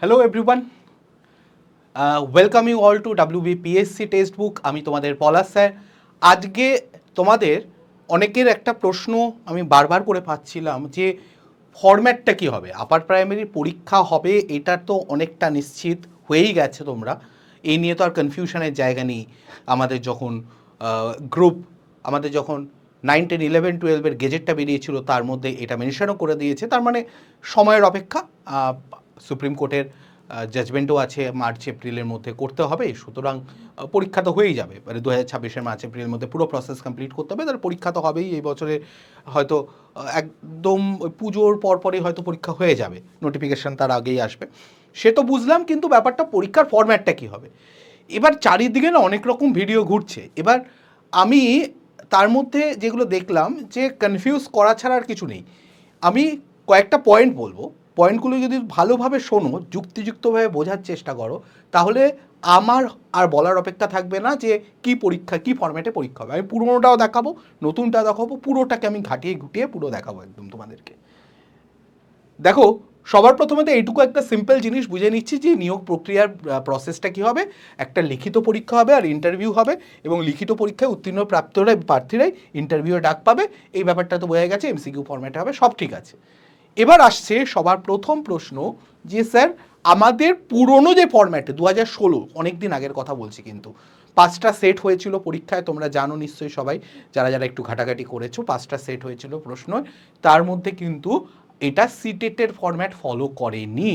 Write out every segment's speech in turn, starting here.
Hello everyone, welcome you all to WBPSC text book. আমি তোমাদের পলাশ sir. আজকে তোমাদের অনেকের একটা প্রশ্ন আমি বারবার করে পাচ্ছিলাম যে ফরম্যাটটা কি হবে, আপার প্রাইমারি পরীক্ষা হবে এটা তো অনেকটা নিশ্চিত হয়েই গেছে। তোমরা এই নিয়ে তো আর কনফিউশনের জায়গা নেই। আমাদের যখন গ্রুপ আমাদের যখন 9, 10, 11, 12-এর গেজেটটা বেরিয়েছিল তার মধ্যে এটা মেনশনও করে দিয়েছে। তার মানে সময়ের অপেক্ষা, সুপ্রিম কোর্টের জাজমেন্টও আছে মার্চ এপ্রিলের মধ্যে করতে হবে, সুতরাং পরীক্ষা তো হয়েই যাবে। মানে 2026-এর মার্চ এপ্রিলের মধ্যে পুরো প্রসেস কমপ্লিট করতে হবে, তাহলে পরীক্ষা তো হবেই এই বছরে। হয়তো একদম পুজোর পরপরই হয়তো পরীক্ষা হয়ে যাবে, নোটিফিকেশান তার আগেই আসবে, সে তো বুঝলাম। কিন্তু ব্যাপারটা পরীক্ষার ফরম্যাটটা কী হবে। এবার চারিদিকে না অনেক রকম ভিডিও ঘুরছে। এবার আমি তার মধ্যে যেগুলো দেখলাম যে কনফিউজ করা ছাড়া আর কিছু নেই। আমি কয়েকটা পয়েন্ট বলবো, পয়েন্টগুলো যদি ভালোভাবে শোনো, যুক্তিযুক্তভাবে বোঝার চেষ্টা করো, তাহলে আমার আর বলার অপেক্ষা থাকবে না যে কি পরীক্ষা, কি ফরম্যাটে পরীক্ষা হবে। আমি পুরোনোটাও দেখাবো, নতুনটাও দেখাবো, পুরোটাকে আমি ঘাটিয়ে ঘুটিয়ে পুরো দেখাবো একদম তোমাদেরকে। দেখো, সবার প্রথমে তো এইটুকু একটা সিম্পল জিনিস বুঝে নিচ্ছি যে নিয়োগ প্রক্রিয়ার প্রসেসটা কী হবে। একটা লিখিত পরীক্ষা হবে আর ইন্টারভিউ হবে, এবং লিখিত পরীক্ষায় উত্তীর্ণ প্রার্থীরাই ইন্টারভিউয়ে ডাক পাবে। এই ব্যাপারটা তো বোঝা গেছে, MCQ ফরম্যাটে হবে, সব ঠিক আছে। এবার আসছে সবার প্রথম প্রশ্ন যে স্যার আমাদের পুরনো যে ফরম্যাটে 2016, অনেক দিন আগের কথা বলছি, কিন্তু 5টা সেট হয়েছিল পরীক্ষায়, তোমরা জানো নিশ্চয়ই সবাই, যারা যারা একটু ঘাটাঘাটি করেছো। 5টা সেট হয়েছিল প্রশ্ন, তার মধ্যে কিন্তু এটা সিটেটের ফরম্যাট ফলো করেনি।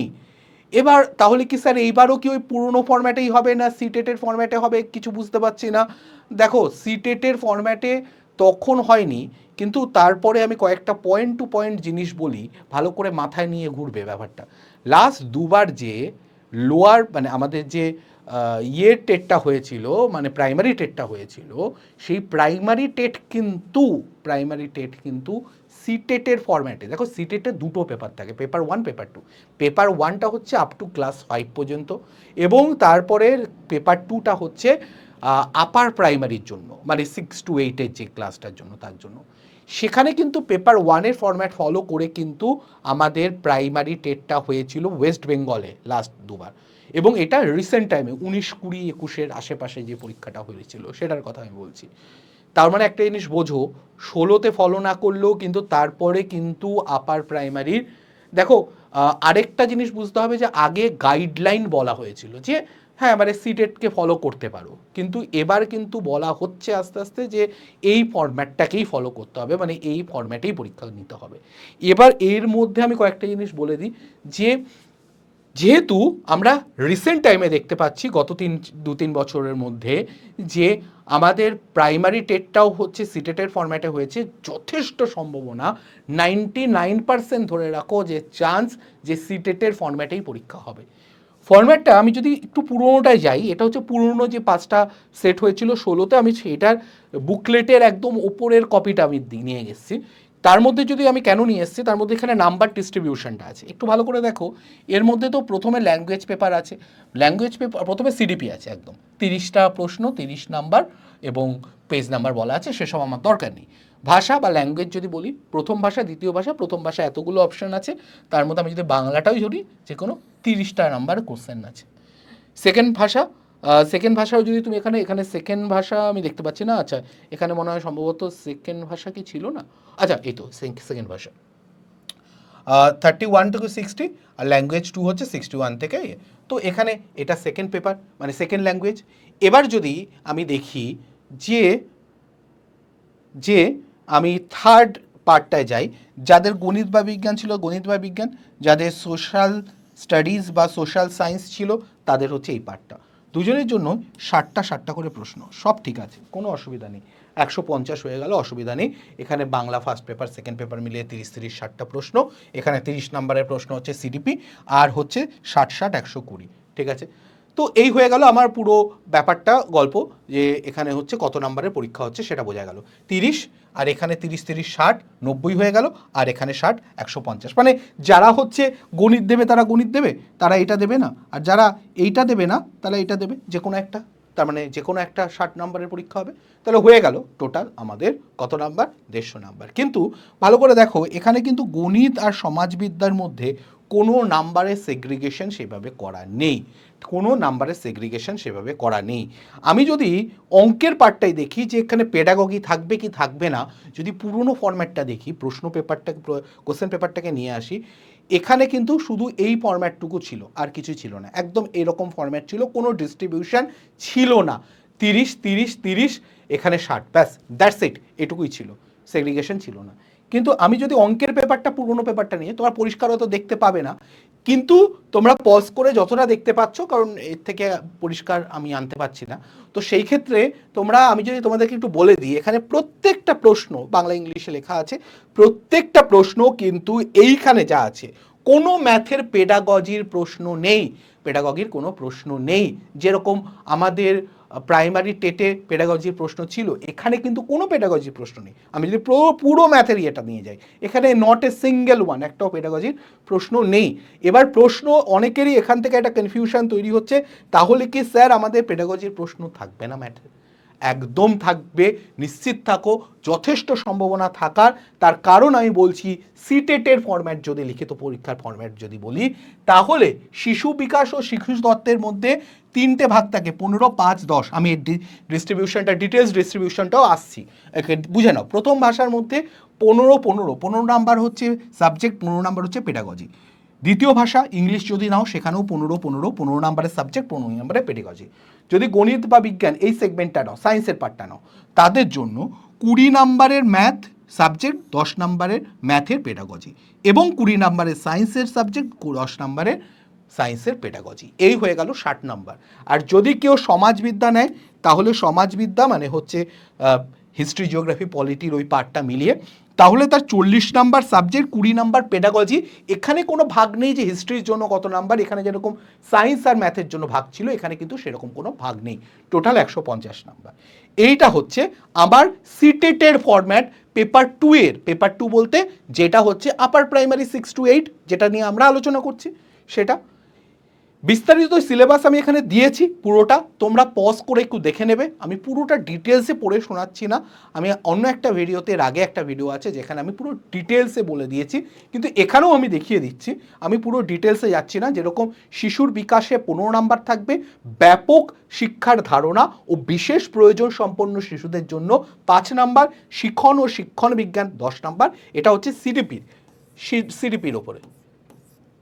এবার তাহলে কি স্যার এইবারও কি ওই পুরনো ফরম্যাটেই হবে না সিটেটের ফরম্যাটে হবে, কিছু বুঝতে পারছি না। দেখো, সিটেটের ফরম্যাটে তখন হয়নি, কিন্তু তারপরে আমি কয়েকটা পয়েন্ট টু পয়েন্ট জিনিস বলি, ভালো করে মাথায় নিয়ে ঘুরবে ব্যাপারটা। লাস্ট দুবার যে লোয়ার মানে আমাদের যে ইয়ের টেটটা হয়েছিল, মানে প্রাইমারি টেটটা হয়েছিল, সেই প্রাইমারি টেট কিন্তু সিটেটের ফরম্যাটে। দেখো, সিটেটের দুটো পেপার থাকে, পেপার 1, পেপার 2। পেপার 1টা হচ্ছে আপ টু ক্লাস 5 পর্যন্ত, এবং তারপরের পেপার 2টা হচ্ছে আপার প্রাইমারির জন্য, মানে 6 to 8-এর যে ক্লাসটার জন্য, তার জন্য। সেখানে কিন্তু পেপার 1-এর ফরম্যাট ফলো করে কিন্তু আমাদের প্রাইমারি টেটটা হয়েছিল ওয়েস্ট বেঙ্গলে লাস্ট দুবার, এবং এটা রিসেন্ট টাইমে 19, 20, 21-এর আশেপাশে যে পরীক্ষাটা হয়েছিল সেটার কথা আমি বলছি। তার মানে একটা জিনিস বোঝো, 16তে ফলো না করলেও কিন্তু তারপরে কিন্তু আপার প্রাইমারির, দেখো আরেকটা জিনিস বুঝতে হবে যে আগে গাইডলাইন বলা হয়েছিল যে হ্যাঁ মানে সিটেটকে ফলো করতে পারো, কিন্তু এবার কিন্তু বলা হচ্ছে আস্তে আস্তে যে এই ফরম্যাটটাকেই ফলো করতে হবে, মানে এই ফরম্যাটেই পরীক্ষা নিতে হবে। এবার এর মধ্যে আমি কয়েকটা জিনিস বলে দিই যে যেহেতু আমরা রিসেন্ট টাইমে দেখতে পাচ্ছি গত 2-3 বছরের মধ্যে যে আমাদের প্রাইমারি টেটটাও হচ্ছে সিটেটের ফরম্যাটে হয়েছে, যথেষ্ট সম্ভাবনা 99% ধরে রাখো যে চান্স যে সিটেটের ফরম্যাটেই পরীক্ষা হবে। ফরম্যাটটা আমি যদি একটু পুরোনোটায় যাই, এটা হচ্ছে পুরনো যে 5টা সেট হয়েছিল 16তে, আমি সেটার বুকলেটের একদম ওপরের কপিটা আমি নিয়ে এসেছি। তার মধ্যে যদি আমি কেন নিয়ে এসেছি, তার মধ্যে এখানে নাম্বার ডিস্ট্রিবিউশনটা আছে, একটু ভালো করে দেখো। এর মধ্যে তো প্রথমে ল্যাঙ্গুয়েজ পেপার আছে, ল্যাঙ্গুয়েজ পেপার প্রথমে CDP আছে, একদম 30টা প্রশ্ন, 30 নাম্বার, এবং পেজ নাম্বার বলা আছে, সেসব আমার দরকার নেই। ভাষা বা ল্যাঙ্গুয়েজ যদি বলি, প্রথম ভাষা, দ্বিতীয় ভাষা, প্রথম ভাষা এতগুলো অপশন আছে, তার মধ্যে আমি যদি বাংলাটাও ধরি, যে কোনো 30টা নাম্বারের কোশ্চেন আছে। সেকেন্ড ভাষাও যদি তুমি এখানে সেকেন্ড ভাষা আমি দেখতে পাচ্ছি না, আচ্ছা এখানে মনে হয় সম্ভবত সেকেন্ড ভাষা কি ছিল না, আচ্ছা এই তো সেকেন্ড ভাষা 31 থেকে 60, আর ল্যাঙ্গুয়েজ 2 হচ্ছে 61 থেকে। তো এখানে এটা সেকেন্ড পেপার, মানে সেকেন্ড ল্যাঙ্গুয়েজ। এবার যদি আমি দেখি যে যে আমি থার্ড পার্টটায় যাই, যাদের গণিত বা বিজ্ঞান ছিল গণিত বা বিজ্ঞান, যাদের সোশ্যাল স্টাডিজ বা সোশ্যাল সায়েন্স ছিল তাদের হচ্ছে এই পার্টটা। দুজনের জন্য 60টা করে প্রশ্ন, সব ঠিক আছে, কোনো অসুবিধা নেই, 150 হয়ে গেল, অসুবিধা নেই। এখানে Bangla first paper second paper মিলিয়ে 30-60টা প্রশ্ন, এখানে 30 নম্বরের প্রশ্ন হচ্ছে CDP, আর হচ্ছে 60 120, ঠিক আছে। তো এই হয়ে গেল আমার পুরো ব্যাপারটা, গল্প, যে এখানে হচ্ছে কত নম্বরের পরীক্ষা হচ্ছে সেটা বোঝা গেল। 30, আর এখানে 30, 60, 90 হয়ে গেল, আর এখানে 60, 150। মানে যারা হচ্ছে গণিত দেবে তারা গণিত দেবে, তারা এটা দেবে না, আর যারা এইটা দেবে না তারা এটা দেবে, যে কোনো একটা, তার মানে যে কোনো একটা 60 নম্বরের পরীক্ষা হবে। তাহলে হয়ে গেল টোটাল আমাদের কত নাম্বার, 150 নাম্বার। কিন্তু ভালো করে দেখো, এখানে কিন্তু গণিত আর সমাজবিদ্যার মধ্যে কোনো নাম্বারের সেগ্রিগেশন সেভাবে করা নেই, কোনো নাম্বারের সেগ্রিগেশন সেভাবে করা নেই। আমি যদি অঙ্কের পার্টটাই দেখি যে এখানে পেডাগগি থাকবে কি থাকবে না, যদি পুরনো ফরম্যাটটা দেখি, প্রশ্ন পেপারটাকে, কোশ্চেন পেপারটাকে নিয়ে আসি, এখানে কিন্তু শুধু এই ফরম্যাটটুকু ছিল, আর কিছু ছিল না। একদম এরকম ফরম্যাট ছিল, কোনো ডিস্ট্রিবিউশন ছিল না। 30 30 30, এখানে 60, ব্যাস, দ্যাটস ইট, এটুকুই ছিল, সেগ্রিগেশন ছিল না। কিন্তু আমি যদি অঙ্কের পেপারটা, পুরনো পেপারটা নিয়ে, তোমার পরিষ্কারও তো দেখতে পাবে না, কিন্তু তোমরা পজ করে যতটা দেখতে পাচ্ছ, কারণ এর থেকে পরিষ্কার আমি আনতে পারছি না, তো সেই ক্ষেত্রে তোমরা, আমি যদি তোমাদেরকে একটু বলে দিই, এখানে প্রত্যেকটা প্রশ্ন বাংলা ইংলিশে লেখা আছে, প্রত্যেকটা প্রশ্ন কিন্তু এইখানে যা আছে, কোনো ম্যাথের পেডাগজির প্রশ্ন নেই, পেডাগগির কোনো প্রশ্ন নেই। যেরকম আমাদের প্রাইমারি টেটে পেডাগজির প্রশ্ন ছিল, এখানে কিন্তু কোনো পেডাগজির প্রশ্ন নেই। আমি যদি পুরো ম্যাথের ইয়েটা নিয়ে যাই, এখানে নট এ সিঙ্গেল ওয়ান, একটাও পেডাগজির প্রশ্ন নেই। এবার প্রশ্ন অনেকেরই এখান থেকে একটা কনফিউশন তৈরি হচ্ছে, তাহলে কি স্যার আমাদের পেডাগজির প্রশ্ন থাকবে না ম্যাথের? একদম থাকবে, নিশ্চিত থাকো, যথেষ্ট সম্ভাবনা থাকার। তার কারণ আমি বলছি, সিটেটের ফরম্যাট যদি, লিখিত পরীক্ষার ফরম্যাট যদি বলি, তাহলে শিশু বিকাশ ও শিশু তত্ত্বের মধ্যে 3টে ভাগ থাকে, 15, 5, 10। আমি ডিস্ট্রিবিউশনটা, ডিটেলস ডিস্ট্রিবিউশনটাও আসছি, বুঝে নাও। প্রথম ভাষার মধ্যে 15 নাম্বার হচ্ছে সাবজেক্ট, 15 নাম্বার হচ্ছে পেডাগজি। দ্বিতীয় ভাষা ইংলিশ যদি নাও, সেখানেও 15 নাম্বারের সাবজেক্ট, 15 নাম্বারের পেডাগজি। যদি গণিত বা বিজ্ঞান এই সেগমেন্টটা নাও, সায়েন্সের পার্টটা নাও, তাদের জন্য 20 নাম্বারের ম্যাথ সাবজেক্ট, 10 নাম্বারের ম্যাথের পেডাগজি, এবং 20 নাম্বারের সায়েন্সের সাবজেক্ট, 10 নাম্বারের সায়েন্সের পেডাগজি। এই হয়ে গেল 60 নাম্বার। আর যদি কেউ সমাজবিদ্যা নেয়, তাহলে সমাজবিদ্যা মানে হচ্ছে হিস্ট্রি, জিওগ্রাফি, পলিটির ওই পার্টটা মিলিয়ে, তাহলে তার 40 নাম্বার সাবজেক্ট, 20 নাম্বার পেডাগজি। এখানে কোনো ভাগ নেই যে হিস্ট্রির জন্য কত নাম্বার, এখানে যেরকম সায়েন্স আর ম্যাথের জন্য ভাগ ছিল, এখানে কিন্তু সেরকম কোনো ভাগ নেই, টোটাল 150 নাম্বার। এইটা হচ্ছে আমার সিটেটের ফরম্যাট পেপার 2 এর। পেপার 2 বলতে যেটা হচ্ছে আপার প্রাইমারি 6 to 8, যেটা নিয়ে আমরা আলোচনা করছি, সেটা বিস্তারিত সিলেবাস আমি এখানে দিয়েছি পুরোটা, তোমরা পজ করে একটু দেখে নেবে। আমি পুরোটা ডিটেলসে পড়ে শোনাচ্ছি না, আমি অন্য একটা ভিডিওতে, এর আগে একটা ভিডিও আছে যেখানে আমি পুরো ডিটেলসে বলে দিয়েছি, কিন্তু এখানেও আমি দেখিয়ে দিচ্ছি, আমি পুরো ডিটেলসে যাচ্ছি না। যেরকম শিশুর বিকাশে 15 নাম্বার থাকবে, ব্যাপক শিক্ষার ধারণা ও বিশেষ প্রয়োজন সম্পন্ন শিশুদের জন্য 5 নাম্বার, শিক্ষণ ও শিক্ষণ বিজ্ঞান 10 নাম্বার। এটা হচ্ছে সিডিপির ওপরে,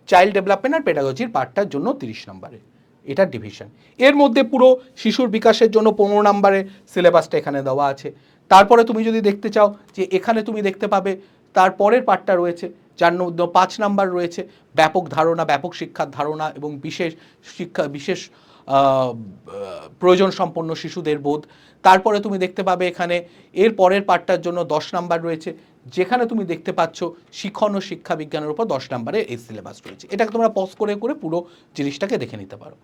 চাইল্ড ডেভেলপমেন্ট আর পেডাগজির পার্টটার জন্য 30 নাম্বারের, এটা ডিভিশন। এর মধ্যে পুরো শিশুর বিকাশের জন্য 15 নাম্বারের সিলেবাসটা এখানে দেওয়া আছে। তারপরে তুমি যদি দেখতে চাও, যে এখানে তুমি দেখতে পাবে তারপরের পার্টটা রয়েছে, যার মধ্যে 5 নাম্বার রয়েছে ব্যাপক ধারণা, ব্যাপক শিক্ষার ধারণা এবং বিশেষ প্রয়োজন সম্পন্ন শিশুদের বোধ। তারপরে তুমি দেখতে পাবে এখানে এর পরের পার্টটার জন্য 10 নাম্বার রয়েছে, যেখানে তুমি দেখতে পাচ্ছ শিক্ষণ ও শিক্ষা বিজ্ঞানের উপর 10 নাম্বারের এই সিলেবাস রয়েছে। এটাকে তোমরা পজ করে করে পুরো জিনিসটাকে দেখে নিতে পারো।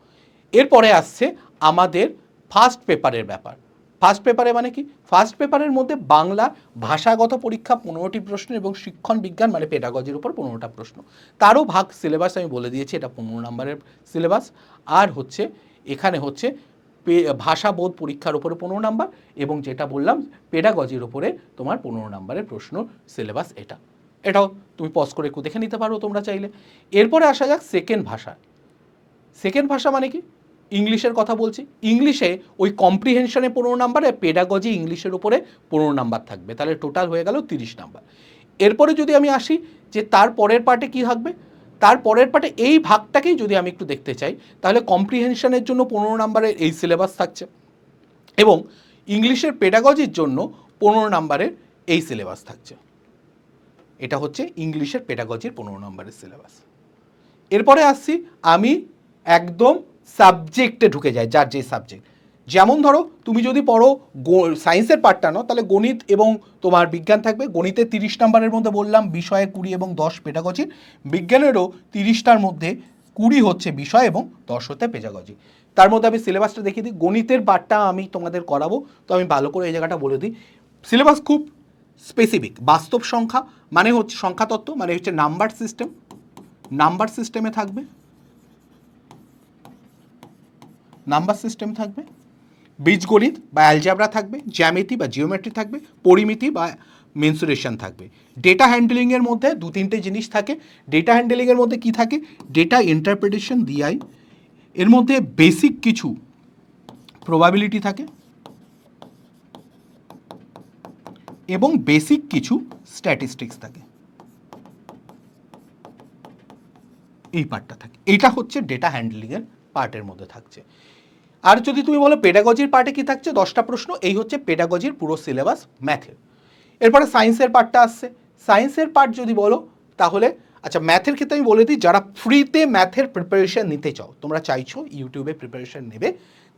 এরপরে আসছে আমাদের ফার্স্ট পেপারের ব্যাপার। ফার্স্ট পেপারে মানে কি? ফার্স্ট পেপারের মধ্যে বাংলা ভাষাগত পরীক্ষা 15টি প্রশ্ন এবং শিক্ষণ বিজ্ঞান মানে পেডাগজির উপর 15টা প্রশ্ন। তারও ভাগ সিলেবাস আমি বলে দিয়েছি, এটা 15 নাম্বারের সিলেবাস। আর হচ্ছে এখানে হচ্ছে ভাষাবোধ পরীক্ষার উপরে 15 নাম্বার, এবং যেটা বললাম পেডাগজির উপরে তোমার 15 নাম্বারের প্রশ্ন সিলেবাস। এটাও তুমি পজ করে একটু দেখে নিতে পারো তোমরা চাইলে। এরপরে আসা যাক সেকেন্ড ভাষা। সেকেন্ড ভাষা মানে কি? ইংলিশের কথা বলছি। ইংলিশে ওই কম্প্রিহেনশনে 15 নাম্বার, আর পেডাগজি ইংলিশের উপরে 15 নাম্বার থাকবে, তাহলে টোটাল হয়ে গেল 30 নাম্বার। এরপরে যদি আমি আসি যে তার পরের পার্টে কি থাকবে, তার পরের পার্টে এই ভাগটাকেই যদি আমি একটু দেখতে চাই, তাহলে কম্প্রিহেনশনের জন্য 15 নাম্বারের এই সিলেবাস থাকছে, এবং ইংলিশের পেডাগজির জন্য 15 নাম্বারের এই সিলেবাস থাকছে। এটা হচ্ছে ইংলিশের পেডাগজির 15 নাম্বারের সিলেবাস। এরপরে আসছি আমি একদম সাবজেক্টে ঢুকে যাই, যার যে সাবজেক্ট। যেমন ধরো তুমি যদি পড়ো সায়েন্সের পার্টটা নাও, তাহলে গণিত এবং তোমার বিজ্ঞান থাকবে। গণিতে 30 নাম্বারের মধ্যে বললাম বিষয়ে 20 এবং 10 পেডাগজি। বিজ্ঞানেরও 30টার মধ্যে 20 হচ্ছে বিষয় এবং 10 হচ্ছে পেডাগজি। তার মধ্যে আমি সিলেবাসটা দেখিয়ে দিই। গণিতের পার্টটা আমি তোমাদের করাবো, তো আমি ভালো করে এই জায়গাটা বলে দিই। সিলেবাস খুব স্পেসিফিক। বাস্তব সংখ্যা মানে হচ্ছে সংখ্যাতত্ত্ব, মানে হচ্ছে নাম্বার সিস্টেম, নাম্বার সিস্টেমে থাকবে, নাম্বার সিস্টেম থাকবে, বীজগণিত বা অ্যালজেব্রা থাকবে, জ্যামিতি বা জিওমেট্রি থাকবে, পরিমিতি বা মেনসুরেশন থাকবে। ডেটা হ্যান্ডলিংয়ের মধ্যে 2-3টে জিনিস থাকে। ডেটা হ্যান্ডলিংয়ের মধ্যে কি থাকে? ডেটা ইন্টারপ্রিটেশন ডিআই, এর মধ্যে বেসিক কিছু প্রবাবিলিটি থাকে এবং বেসিক কিছু স্ট্যাটিস্টিক্স থাকে, এই পার্টটা থাকে। এইটা হচ্ছে ডেটা হ্যান্ডলিংয়ের পার্টের মধ্যে থাকছে। আর যদি তুমি বলো পেডাগজির পার্টে কি থাকছে, 10টা প্রশ্ন, এই হচ্ছে পেডাগজির পুরো সিলেবাস ম্যাথের। এরপরে সায়েন্সের পার্টটা আসছে। সায়েন্সের পার্ট যদি বলো তাহলে আচ্ছা, ম্যাথের ক্ষেত্রে আমি বলে দিই, যারা ফ্রিতে ম্যাথের প্রিপারেশন নিতে চাও, তোমরা চাইছো ইউটিউবে প্রিপারেশন নেবে,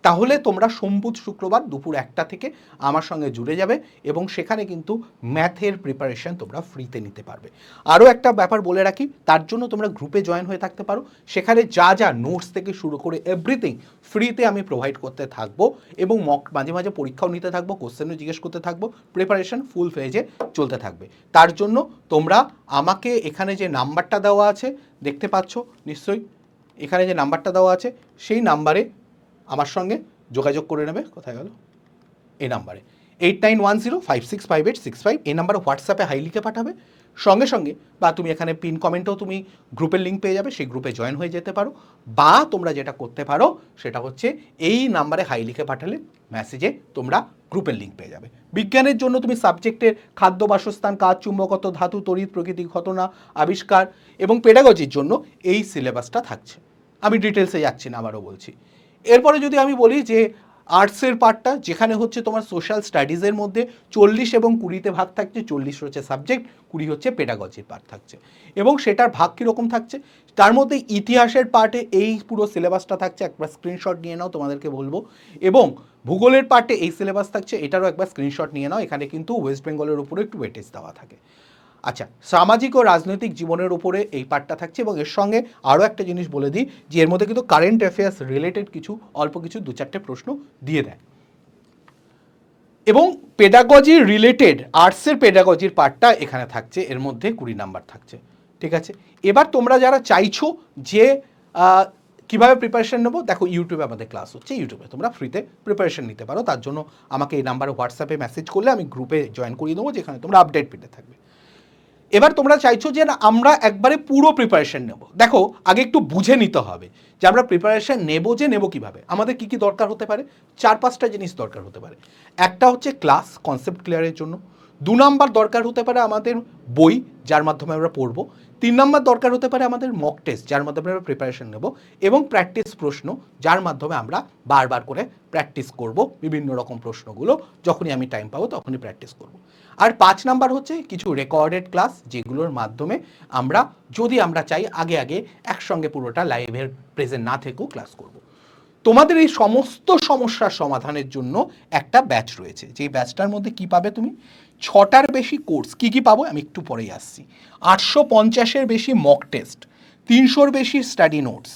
তাহলে তোমরা সোম শুক্রবার দুপুর 1টা থেকে আমার সঙ্গে জুড়ে যাবে এবং সেখানে কিন্তু ম্যাথের প্রিপারেশন তোমরা ফ্রিতে নিতে পারবে। আরও একটা ব্যাপার বলে রাখি, তার জন্য তোমরা গ্রুপে জয়েন হয়ে থাকতে পারো। সেখানে যা যা নোটস থেকে শুরু করে এভরিথিং ফ্রিতে আমি প্রোভাইড করতে থাকবো এবং মাঝে মাঝে পরীক্ষাও নিতে থাকবো, কোশ্চেনও জিজ্ঞেস করতে থাকবো, প্রিপারেশন ফুল ফেজে চলতে থাকবে। তার জন্য তোমরা আমাকে এখানে যে নাম্বারটা দেওয়া আছে দেখতে পাচ্ছ নিশ্চয়ই, এখানে যে নাম্বারটা দেওয়া আছে সেই নাম্বারে আমার সঙ্গে যোগাযোগ করে নেবে। কোথায় গেল? এই নাম্বারে 8910565865, এই নাম্বারে হোয়াটসঅ্যাপে হাই লিখে পাঠাবে সঙ্গে সঙ্গে, বা তুমি এখানে পিন কমেন্টেও তুমি গ্রুপের লিঙ্ক পেয়ে যাবে, সেই গ্রুপে জয়েন হয়ে যেতে পারো। বা তোমরা যেটা করতে পারো সেটা হচ্ছে এই নাম্বারে হাই লিখে পাঠালে মেসেজে তোমরা গ্রুপের লিঙ্ক পেয়ে যাবে। বিজ্ঞানের জন্য তুমি সাবজেক্টের খাদ্য, বাসস্থান, কাজ, চুম্বকত্ব, ধাতু, তড়িৎ, প্রকৃতি, ঘটনা, আবিষ্কার এবং পেডাগজির জন্য এই সিলেবাসটা থাকছে। আমি ডিটেলসে যাচ্ছি না, আবারও বলছি। এরপরে যদি আমি বলি যে আর্টসের পার্টটা, যেখানে হচ্ছে তোমার সোশ্যাল স্টাডিজের মধ্যে 40 এবং 20তে ভাগ থাকছে, 40 হচ্ছে সাবজেক্ট, 20 হচ্ছে পেডাগজির পার্ট থাকছে। এবং সেটার ভাগ কীরকম থাকছে, তার মধ্যে ইতিহাসের পার্টে এই পুরো সিলেবাসটা থাকছে, একবার স্ক্রিনশট নিয়ে নাও, তোমাদেরকে বলবো। এবং ভূগোলের পার্টে এই সিলেবাস থাকছে, এটারও একবার স্ক্রিনশট নিয়ে নাও, এখানে কিন্তু ওয়েস্ট বেঙ্গলের উপরে একটু ওয়েটেজ দেওয়া থাকে। আচ্ছা, সামাজিক ও রাজনৈতিক জীবনের উপরে এই পার্টটা থাকছে এবং এর সঙ্গে আরও একটা জিনিস বলে দিই যে এর মধ্যে কিন্তু কারেন্ট অ্যাফেয়ার্স রিলেটেড কিছু অল্প কিছু 2-4টে প্রশ্ন দিয়ে দেয়। এবং পেডাগজি রিলেটেড আর্টসের পেডাগজির পার্টটা এখানে থাকছে, এর মধ্যে 20 নাম্বার থাকছে। ঠিক আছে, এবার তোমরা যারা চাইছো যে কীভাবে প্রিপারেশন নেবো, দেখো ইউটিউবে আমাদের ক্লাস হচ্ছে, ইউটিউবে তোমরা ফ্রিতে প্রিপারেশন নিতে পারো। তার জন্য আমাকে এই নাম্বারে হোয়াটসঅ্যাপে মেসেজ করলে আমি গ্রুপে জয়েন করিয়ে দেবো, যেখানে তোমরা আপডেট পেতে থাকবে। এবার তোমরা চাইছো যে না আমরা একবারে পুরো প্রিপারেশন নেব, দেখো আগে একটু বুঝে নিতে হবে যে আমরা প্রিপারেশন নেব কীভাবে। আমাদের কী কী দরকার হতে পারে? 4-5টা জিনিস দরকার হতে পারে। একটা হচ্ছে ক্লাস, কনসেপ্ট ক্লিয়ারের জন্য। 2 নাম্বার দরকার হতে পারে আমাদের বই, যার মাধ্যমে আমরা পড়বো। 3 নাম্বার দরকার হতে পারে আমাদের মক টেস্ট, যার মাধ্যমে আমরা প্রিপারেশন নেব, এবং প্র্যাকটিস প্রশ্ন, যার মাধ্যমে আমরা বারবার করে প্র্যাকটিস করব বিভিন্ন রকম প্রশ্নগুলো, যখনই আমি টাইম পাবো তখনই প্র্যাকটিস করব। আর 5 নাম্বার হচ্ছে কিছু রেকর্ডেড ক্লাস, যেগুলোর মাধ্যমে আমরা যদি আমরা চাই আগে আগে একসঙ্গে পুরোটা লাইভের প্রেজেন্ট না থেকেও ক্লাস করব। তোমাদের এই সমস্ত সমস্যার সমাধানের জন্য একটা ব্যাচ রয়েছে, যেই ব্যাচটার মধ্যে কি পাবে তুমি? 6টার বেশি কোর্স। কি কি পাবো আমি একটু পরেই আসছি। 850-এর বেশি মক টেস্ট, 300-র বেশি স্টাডি নোটস,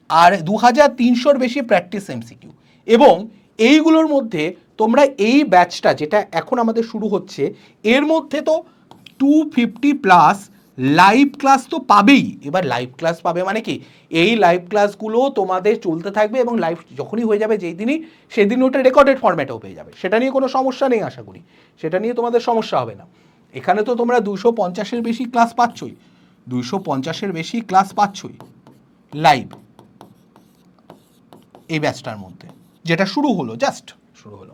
আর 2300-র বেশি প্র্যাকটিস এমসিকিউ। এবং এইগুলোর মধ্যে তোমরা এই ব্যাচটা যেটা এখন আমাদের শুরু হচ্ছে, এর মধ্যে তো 250+ লাইভ ক্লাস তো পাবেই। এবার লাইভ ক্লাস পাবে মানে কি, এই লাইভ ক্লাসগুলো তোমাদের চলতে থাকবে এবং লাইভ যখনই হয়ে যাবে যেই দিনই, সেদিন ওটা রেকর্ডেড ফরম্যাটেও পেয়ে যাবে। সেটা নিয়ে কোনো সমস্যা নেই, আশা করি সেটা নিয়ে তোমাদের সমস্যা হবে না। এখানে তো তোমরা 250-এর বেশি ক্লাস পাচ্ছই, 250-এর বেশি ক্লাস পাচ্ছই লাইভ এই ব্যাচটার মধ্যে, যেটা শুরু হলো, জাস্ট শুরু হলো।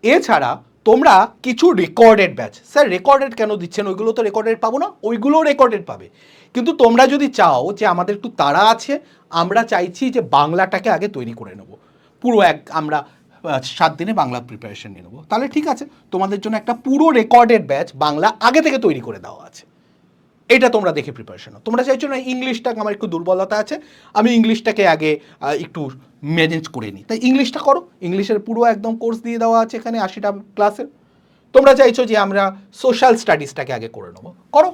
এছাড়া তোমরা কিছু রেকর্ডেড ব্যাচ, স্যার রেকর্ডেড কেন দিচ্ছেন? ওইগুলো তো রেকর্ডেড পাবো না। ওইগুলোও রেকর্ডেড পাবে, কিন্তু তোমরা যদি চাও যে আমাদের একটু তাড়া আছে, আমরা চাইছি যে বাংলাটাকে আগে তৈরি করে নেব, পুরো আমরা 7 দিনে বাংলা প্রিপারেশন নিয়ে নেবো, তাহলে ঠিক আছে, তোমাদের জন্য একটা পুরো রেকর্ডেড ব্যাচ বাংলা আগে থেকে তৈরি করে দেওয়া আছে। এটা তোমরা দেখে প্রিপারেশন নাও। তোমরা চাইছো না ইংলিশটা আমার একটু দুর্বলতা আছে, আমি ইংলিশটাকে আগে একটু ম্যানেজ করে নিই, তাই ইংলিশটা করো। ইংলিশের পুরো একদম কোর্স দিয়ে দেওয়া আছে এখানে 80টা ক্লাসের। তোমরা চাইছো যে আমরা সোশ্যাল স্টাডিজটাকে আগে করে নেবো, করো।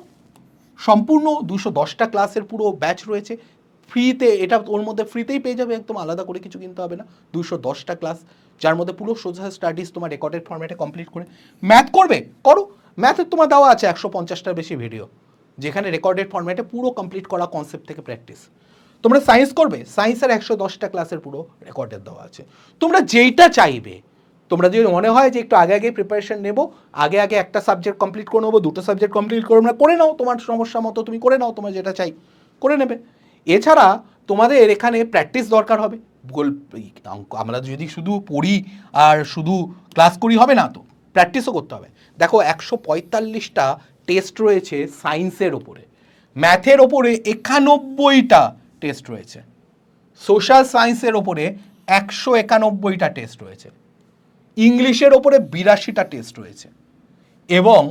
সম্পূর্ণ 210টা ক্লাসের পুরো ব্যাচ রয়েছে ফ্রিতে, এটা ওর মধ্যে ফ্রিতেই পেয়ে যাবে, একদম আলাদা করে কিছু কিনতে হবে না। 210টা ক্লাস, যার মধ্যে পুরো সোশ্যাল স্টাডিজ তোমার রেকর্ডেড ফরম্যাটে কমপ্লিট করে। ম্যাথ করবে, করো। ম্যাথের তোমার দেওয়া আছে 150টার বেশি ভিডিও, যেখানে রেকর্ডেড ফরম্যাটে পুরো কমপ্লিট করা কনসেপ্ট থেকে প্র্যাকটিস। তোমরা সায়েন্স করবে, সায়েন্সের 110টা ক্লাসের পুরো রেকর্ডেড দেওয়া আছে। তোমরা যেইটা চাইবে তোমরা যদি মনে হয় যে একটু আগে আগে প্রিপারেশন নেবো, আগে আগে একটা সাবজেক্ট কমপ্লিট করে নেবো, দুটো সাবজেক্ট কমপ্লিট করে নাও, তোমার সমস্যা মতো তুমি করে নাও, তোমার যেটা চাই করে নেবে। এছাড়া তোমাদের এখানে প্র্যাকটিস দরকার হবে। আমরা যদি শুধু পড়ি আর শুধু ক্লাস করি হবে না, তো প্র্যাকটিসও করতে হবে। দেখো 145টা টেস্ট রয়েছে সায়েন্সের ওপরে, ম্যাথের ওপরে 91টা টেস্ট রয়েছে, সোশ্যাল সায়েন্সের ওপরে 191টা টেস্ট রয়েছে, ইংলিশের ওপরে 82টা টেস্ট রয়েছে এবং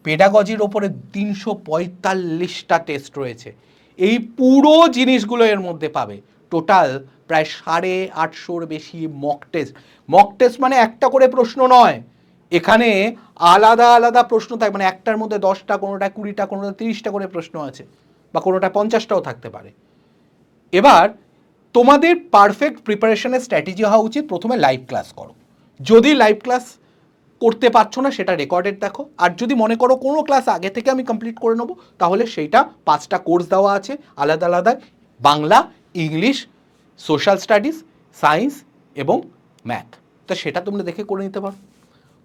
পেডাগজির ওপরে 345টা টেস্ট রয়েছে। এই পুরো জিনিসগুলো এর মধ্যে পাবে। টোটাল প্রায় 850-র বেশি মক টেস্ট। মক টেস্ট মানে একটা করে প্রশ্ন নয়, এখানে আলাদা আলাদা প্রশ্ন থাকে, মানে একটার মধ্যে 10টা, কোনোটা 20টা, কোনোটা 30টা করে প্রশ্ন আছে, বা কোনোটা 50টাও থাকতে পারে। এবার তোমাদের পারফেক্ট প্রিপারেশনের স্ট্র্যাটেজি হওয়া উচিত প্রথমে লাইভ ক্লাস করো। যদি লাইভ ক্লাস করতে পারছো না সেটা রেকর্ডেড দেখো, আর যদি মনে করো কোনো ক্লাস আগে থেকে আমি কমপ্লিট করে নেবো, তাহলে সেইটা 5টা কোর্স দেওয়া আছে আলাদা আলাদা, Bangla, English, social studies, science এবং ম্যাথ। তো সেটা তোমরা দেখে করে নিতে পারো।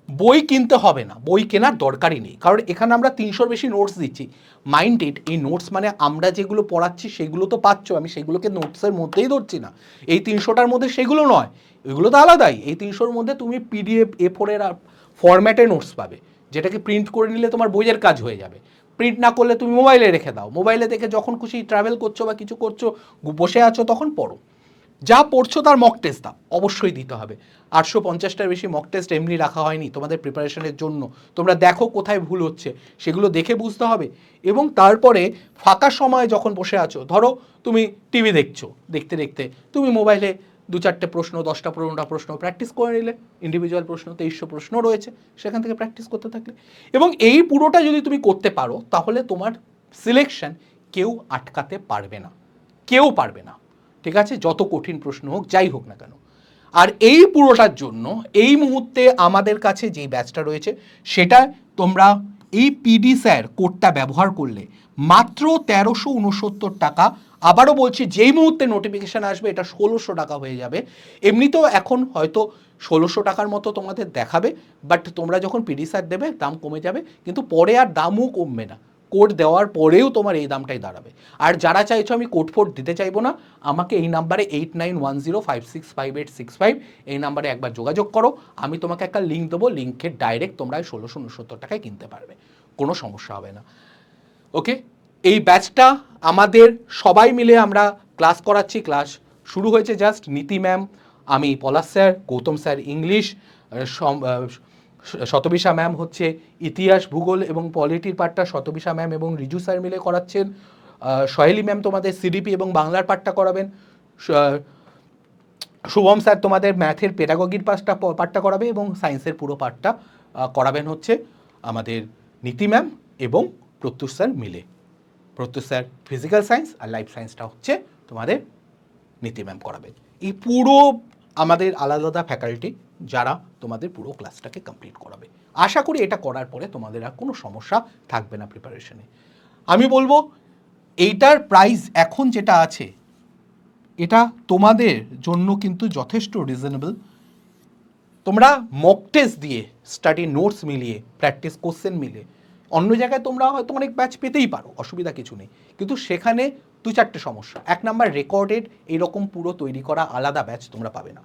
বই কিনতে হবে না, বই কেনার দরকারই নেই, কারণ এখানে আমরা 300-র বেশি নোটস দিচ্ছি। মাইন্ডেড এই নোটস মানে আমরা যেগুলো পড়াচ্ছি সেগুলো তো পাচ্ছ, আমি সেগুলোকে নোটসের মধ্যেই ধরছি না। এই 300টার মধ্যে সেগুলো নয়, এগুলো তো আলাদাই। এই 300-র মধ্যে তুমি পিডিএফ A4-এর ফরম্যাটে নোটস পাবে, যেটাকে প্রিন্ট করে নিলে তোমার বইয়ের কাজ হয়ে যাবে। প্রিন্ট না করলে তুমি মোবাইলে রেখে দাও, মোবাইলে দেখে যখন খুশি ট্রাভেল করছো বা কিছু করছো, বসে আছো, তখন পড়ো। যা পড়ছো তার মক টেস্ট দাও, অবশ্যই দিতে হবে। 850টার বেশি মক টেস্ট এমনি রাখা হয়নি তোমাদের প্রিপারেশনের জন্য। তোমরা দেখো কোথায় ভুল হচ্ছে, সেগুলো দেখে বুঝতে হবে। এবং তারপরে ফাঁকা সময় যখন বসে আছো, ধরো তুমি টিভি দেখছো, দেখতে দেখতে তুমি মোবাইলে 2-4টে প্রশ্ন, 10টা 15টা প্রশ্ন প্র্যাকটিস করে নিলে। ইন্ডিভিজুয়াল প্রশ্ন 2300 প্রশ্ন রয়েছে, সেখান থেকে প্র্যাকটিস করতে থাকলে এবং এই পুরোটা যদি তুমি করতে পারো, তাহলে তোমার সিলেকশন কেউ আটকাতে পারবে না, কেউ পারবে না। ঠিক আছে, যত কঠিন প্রশ্ন হোক, যাই হোক না কেন। আর এই পুরোটার জন্য এই মুহূর্তে আমাদের কাছে যেই ব্যাচটা রয়েছে, সেটা তোমরা এই পিডি স্যার কোডটা ব্যবহার করলে মাত্র 1369 টাকা। আবারও বলছি, যেই মুহূর্তে নোটিফিকেশান আসবে এটা 1600 টাকা হয়ে যাবে। এমনিতেও এখন হয়তো 1600 টাকার মতো তোমাদের দেখাবে, বাট তোমরা যখন পিডি স্যার দেবে দাম কমে যাবে, কিন্তু পরে আর দামও কমবে না। কোড দেওয়ার পরেও তোমার এই দামটাই দাঁড়াবে। আর যারা চাইছো আমি কোড ফোড দিতে চাইবো না, আমাকে এই নাম্বারে 8910565865 এই নাম্বারে একবার যোগাযোগ করো। আমি তোমাকে একটা লিঙ্ক দেবো, লিঙ্কের ডাইরেক্ট তোমরা 1669 টাকায় কিনতে পারবে, কোনো সমস্যা হবে না। ওকে, এই ব্যাচটা আমাদের সবাই মিলে আমরা ক্লাস করাচ্ছি। ক্লাস শুরু হয়েছে জাস্ট। নীতি ম্যাম, আমি পলাশ sir, Gautam sir English, শতবিশা ma'am হচ্ছে ইতিহাস, ভূগোল এবং পলিটির পার্টটা শতবিশা ম্যাম এবং রিজু স্যার মিলে করাচ্ছেন। সহেলি ম্যাম তোমাদের সিডিপি এবং বাংলার পার্টটা করাবেন। শুভম স্যার তোমাদের ম্যাথের পেডাগগির পার্টটা করাবে এবং সায়েন্সের পুরো পার্টটা করাবেন হচ্ছে আমাদের নীতি ম্যাম এবং প্রত্যুষ স্যার মিলে। প্রত্যুষ স্যার ফিজিক্যাল সায়েন্স আর লাইফ সায়েন্সটা হচ্ছে তোমাদের নীতি ম্যাম করাবেন। এই পুরো আমাদের আলাদা আলাদা ফ্যাকাল্টি যারা তোমাদের পুরো ক্লাসটাকে কমপ্লিট করাবে। আশা করি এটা করার পরে তোমাদের আর কোনো সমস্যা থাকবে না প্রিপারেশনে। আমি বলবো এইটার প্রাইস এখন যেটা আছে, এটা তোমাদের জন্য কিন্তু যথেষ্ট রিজনেবল। তোমরা মক টেস্ট দিয়ে, স্টাডি নোটস মিলিয়ে, প্র্যাকটিস কোশ্চেন মিলে অন্য জায়গায় তোমরা হয়তো অনেক ব্যাচ পেতেই পারো, অসুবিধা কিছু নেই, কিন্তু সেখানে 2-4টে সমস্যা। 1 নাম্বার, রেকর্ডেড এইরকম পুরো তৈরি করা আলাদা ব্যাচ তোমরা পাবে না।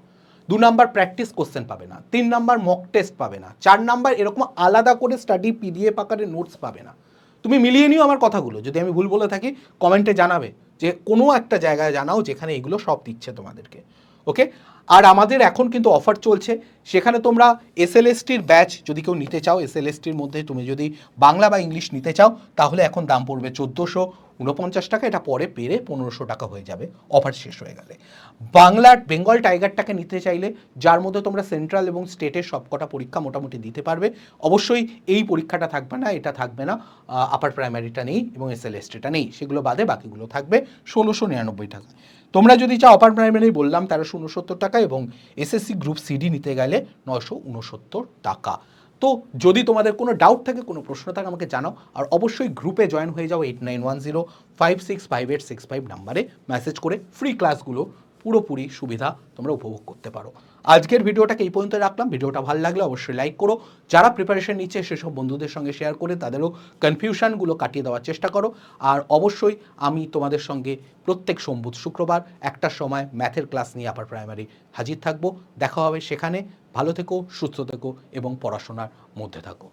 2 নাম্বার, প্র্যাকটিস কোশ্চেন পাবে না। 3 নাম্বার, মক টেস্ট পাবে না। 4 নাম্বার, এরকম আলাদা করে স্টাডি পিডিএফ আকারে নোটস পাবে না। তুমি মিলিয়ে নিও আমার কথাগুলো, যদি আমি ভুল বলে থাকি কমেন্টে জানাবে, যে কোনো একটা জায়গায় জানাও যেখানে এগুলো সব দিচ্ছে তোমাদেরকে। ওকে, আর আমাদের এখন কিন্তু অফার চলছে, সেখানে তোমরা এসএলএসটির ব্যাচ যদি কেউ নিতে চাও, এসএলএসটির মধ্যে তুমি যদি বাংলা বা ইংলিশ নিতে চাও, তাহলে এখন দাম পড়বে 1449 টাকা। এটা পরে পেরে 1500 টাকা হয়ে যাবে অফার শেষ হয়ে গেলে। বাংলার বেঙ্গল টাইগারটাকে নিতে চাইলে, যার মধ্যে তোমরা সেন্ট্রাল এবং স্টেটের সবকটা পরীক্ষা মোটামুটি দিতে পারবে, অবশ্যই এই পরীক্ষাটা থাকবে না, এটা থাকবে না, আপার প্রাইমারিটা নেই এবং এসএলএসটিটা নেই, সেগুলো বাদে বাকিগুলো থাকবে 1699 টাকা। তোমরা যদি চাও আপার প্রাইমারি, বললাম 1369 টাকা, এবং এসএসসি গ্রুপ সিডি নিতে গেলে 969 টাকা। তো যদি তোমাদের কোনো ডাউট থাকে, কোনো প্রশ্ন থাকে, আমাকে জানাও। আর অবশ্যই গ্রুপে জয়েন হয়ে যাও 8910565865 নাম্বারে মেসেজ করে। ফ্রি ক্লাসগুলো পুরোপুরি সুবিধা তোমরা উপভোগ করতে পারো। আজকের ভিডিওটাকে এই পর্যন্ত রাখলাম। ভিডিওটা ভালো লাগলে অবশ্যই লাইক করো, যারা প্রিপারেশন নিচ্ছে সেসব বন্ধুদের সঙ্গে শেয়ার করে তাদেরও কনফিউশনগুলো কাটিয়ে দেওয়ার চেষ্টা করো। আর অবশ্যই আমি তোমাদের সঙ্গে প্রত্যেক সোমবার শুক্রবার একটার সময় ম্যাথের ক্লাস নিয়ে আপার প্রাইমারি হাজির থাকবো। দেখা হবে সেখানে। ভালো থেকো, সুস্থ থেকো এবং পড়াশোনার মধ্যে থাকো।